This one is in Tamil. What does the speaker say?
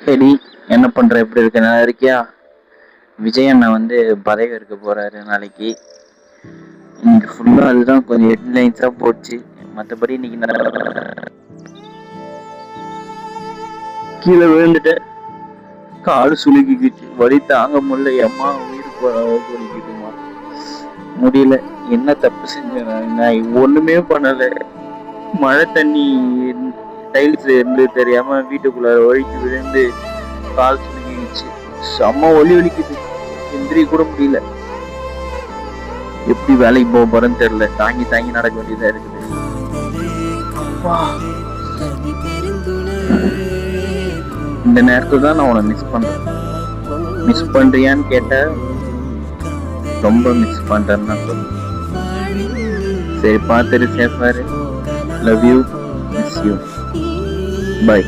சரி, என்ன பண்ற? எப்படி இருக்க? நல்லா இருக்கியா? விஜய் அண்ணா வந்து பதவி இருக்க போறாரு நாளைக்கு. இன்னைக்கு ஃபுல்லா அதுதான் கொஞ்சம் ஹெட்லைன்ஸா போச்சு. மற்றபடி இன்னைக்கு கீழே விழுந்துட்டேன். காடு சுலுக்கிக்கிச்சு, வலி தாங்க முடியல. எம்மா உயிர் போற அளவுக்கு வலிக்குதுமா. முடியல. என்ன தப்பு செஞ்சேன்? நான் ஒண்ணுமே பண்ணல. மழை தண்ணி டைல்ஸ் இருந்து தெரியாம வீட்டுக்குள்ள வழிக்கு விழுந்து கால் சுலுக்கிச்சு. செம்ம வலிக்குது. எந்திரி கூட முடியல. எப்படி வேலைக்கு போக போறேன்னு தெரியல. தாங்கி தாங்கி நடக்க வேண்டியதா இருக்குது. இந்த நேரத்துல தான் நான் உன்னை மிஸ் பண்றேன். மிஸ் பண்றியான்னு கேட்ட ரொம்ப மிஸ் பண்றேன்னு நான் சொல்றேன். சரி, பார்த்துட்டு சேஃபா இரு. Love you, miss you, by.